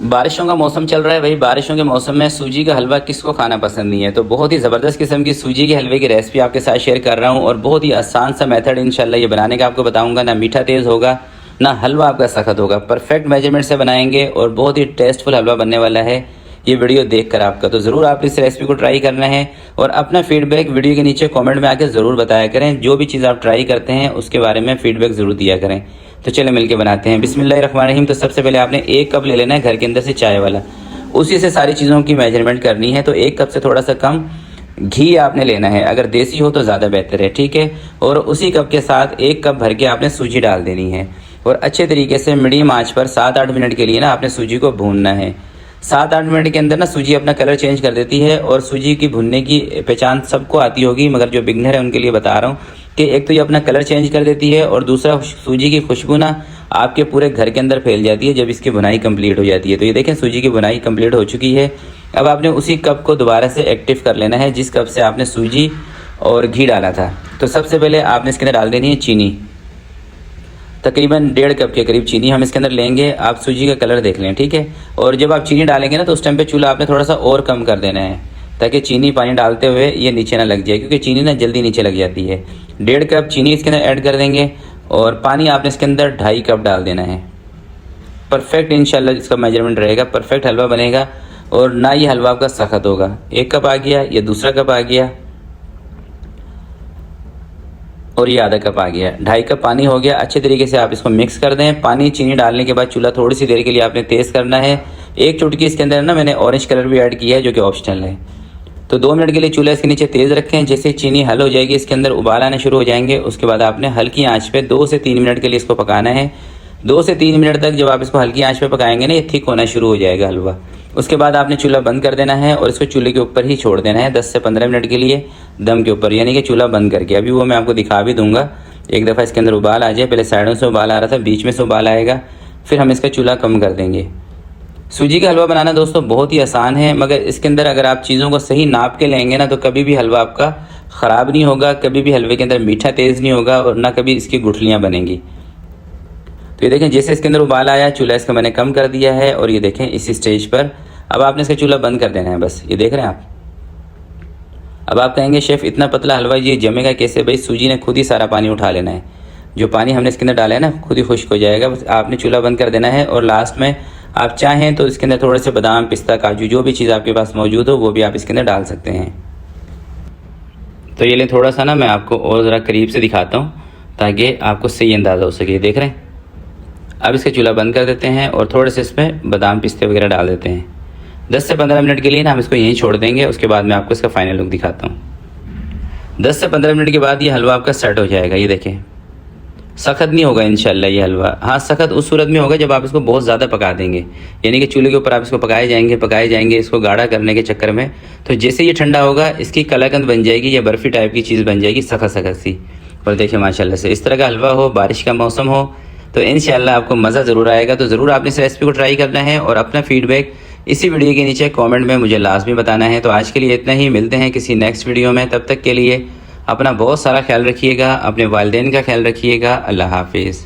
बारिशों का मौसम चल रहा है भाई। बारिशों के मौसम में सूजी का हलवा किसको खाना पसंद नहीं है। तो बहुत ही ज़बरदस्त किस्म की सूजी के हलवे की रेसिपी आपके साथ शेयर कर रहा हूँ और बहुत ही आसान सा मेथड इंशाल्लाह ये बनाने का आपको बताऊँगा। ना मीठा तेज़ होगा ना हलवा आपका सख्त होगा, परफेक्ट मेजरमेंट से बनाएंगे और बहुत ही टेस्टफुल हलवा बनने वाला है ये वीडियो देखकर आपका। तो ज़रूर आप इस रेसिपी को ट्राई करना है और अपना फीडबैक वीडियो के नीचे कमेंट में आकर ज़रूर बताया करें। जो भी चीज़ आप ट्राई करते हैं उसके बारे में फीडबैक ज़रूर दिया करें। तो चले मिलके बनाते हैं। बिस्मिल्लाहिर्रहमानिर्रहीम। तो सबसे पहले आपने 1 कप ले लेना है घर के अंदर से चाय वाला, उसी से सारी चीज़ों की मेजरमेंट करनी है। तो 1 कप से थोड़ा सा कम घी आपने लेना है, अगर देसी हो तो ज़्यादा बेहतर है, ठीक है। और उसी कप के साथ 1 कप भर के आपने सूजी डाल देनी है और अच्छे तरीके से मीडियम आंच पर 7-8 मिनट के लिए ना आपने सूजी को भूनना है। 7-8 मिनट के अंदर ना सूजी अपना कलर चेंज कर देती है और सूजी की भुनने की पहचान सबको आती होगी, मगर जो बिगनर है उनके लिए बता रहा हूँ कि एक तो ये अपना कलर चेंज कर देती है और दूसरा सूजी की खुशबू ना आपके पूरे घर के अंदर फैल जाती है जब इसकी भुनाई कंप्लीट हो जाती है। तो ये देखें सूजी की भुनाई कंप्लीट हो चुकी है। अब आपने उसी कप को दोबारा से एक्टिव कर लेना है जिस कप से आपने सूजी और घी डाला था। तो सबसे पहले आपने इसके अंदर डाल देनी है चीनी, तकरीबन 1.5 कप के करीब चीनी हम इसके अंदर लेंगे। आप सूजी का कलर देख लें, ठीक है। और जब आप चीनी डालेंगे ना तो उस टाइम पे चूल्हा आपने थोड़ा सा और कम कर देना है ताकि चीनी पानी डालते हुए ये नीचे ना लग जाए, क्योंकि चीनी ना जल्दी नीचे लग जाती है। 1.5 कप चीनी इसके अंदर ऐड कर देंगे और पानी आपने इसके अंदर 2.5 कप डाल देना है। परफेक्ट इंशाल्लाह इसका मेजरमेंट रहेगा, परफेक्ट हलवा बनेगा और ना ये हलवा आपका सख्त होगा। 1 कप आ गया, ये दूसरा कप आ गया और ये आधा कप आ गया, 2.5 कप पानी हो गया। अच्छे तरीके से आप इसको मिक्स कर दें। पानी चीनी डालने के बाद चूल्हा थोड़ी सी देर के लिए आपने तेज़ करना है। 1 चुटकी इसके अंदर ना मैंने ऑरेंज कलर भी ऐड किया है जो कि ऑप्शनल है। तो 2 मिनट के लिए चूल्हा इसके नीचे तेज़ रखें। जैसे चीनी हल हो जाएगी, इसके अंदर उबाल आने शुरू हो जाएंगे, उसके बाद आपने हल्की आंच पे 2 से 3 मिनट के लिए इसको पकाना है। 2 से 3 मिनट तक जब आप इसको हल्की आंच पे पकाएंगे ना ये थिक होना शुरू हो जाएगा हलवा। उसके बाद आपने चूल्हा बंद कर देना है और इसको चूल्हे के ऊपर ही छोड़ देना है 10 से 15 मिनट के लिए दम के ऊपर, यानी कि चूल्हा बंद करके। अभी वो मैं आपको दिखा भी दूंगा। एक दफ़ा इसके अंदर उबाल आ जाए, पहले साइडों से उबाल आ रहा था, बीच में से उबाल आएगा, फिर हम इसका चूल्हा कम कर देंगे। सूजी का हलवा बनाना दोस्तों बहुत ही आसान है, मगर इसके अंदर अगर आप चीज़ों को सही नाप के लेंगे ना तो कभी भी हलवा आपका ख़राब नहीं होगा, कभी भी हलवे के अंदर मीठा तेज़ नहीं होगा और ना कभी इसकी गुठलियाँ बनेंगी। तो ये देखें जैसे इसके अंदर उबाल आया, चूल्हा इसका मैंने कम कर दिया है और ये देखें इस स्टेज पर अब आपने इसका चूल्हा बंद कर देना है। बस ये देख रहे हैं आप। अब आप कहेंगे शेफ़ इतना पतला हलवा ये जमेगा कैसे? भाई सूजी ने खुद ही सारा पानी उठा लेना है, जो पानी हमने इसके अंदर डाला है ना खुद ही खुश्क हो जाएगा। बस आपने चूल्हा बंद कर देना है और लास्ट में आप चाहें तो इसके अंदर थोड़े से बादाम, पिस्ता, काजू जो भी चीज़ आपके पास मौजूद हो वो भी आप इसके अंदर डाल सकते हैं। तो ये लें थोड़ा सा ना मैं आपको और ज़रा करीब से दिखाता हूँ ताकि आपको सही अंदाज़ा हो सके। देख रहे हैं। अब इसका चूल्हा बंद कर देते हैं और थोड़े से इसमें बादाम, पिस्ते वगैरह डाल देते हैं। 10 से 15 मिनट के लिए ना हम इसको यहीं छोड़ देंगे। उसके बाद मैं आपको इसका फाइनल लुक दिखाता हूँ। 10 से 15 मिनट के बाद ये हलवा आपका सेट हो जाएगा। ये देखें सख्त नहीं होगा इंशाल्लाह ये हलवा। हाँ सख्त उस सूरत में होगा जब आप इसको बहुत ज़्यादा पका देंगे, यानी कि चूल्हे के ऊपर आप इसको पकाए जाएंगे इसको गाढ़ा करने के चक्कर में। तो जैसे ये ठंडा होगा इसकी कलाकंद बन जाएगी या बर्फ़ी टाइप की चीज़ बन जाएगी सख्त सी। और देखिए माशाल्लाह से इस तरह का हलवा हो, बारिश का मौसम हो तो इंशाल्लाह आपको मज़ा ज़रूर आएगा। तो ज़रूर आपने इस रेसिपी को ट्राई करना है और अपना फीडबैक इसी वीडियो के नीचे कमेंट में मुझे लाजमी बताना है। तो आज के लिए इतना ही, मिलते हैं किसी नेक्स्ट वीडियो में। तब तक के लिए अपना बहुत सारा ख्याल रखिएगा, अपने वालिदैन का ख्याल रखिएगा। अल्लाह हाफिज़।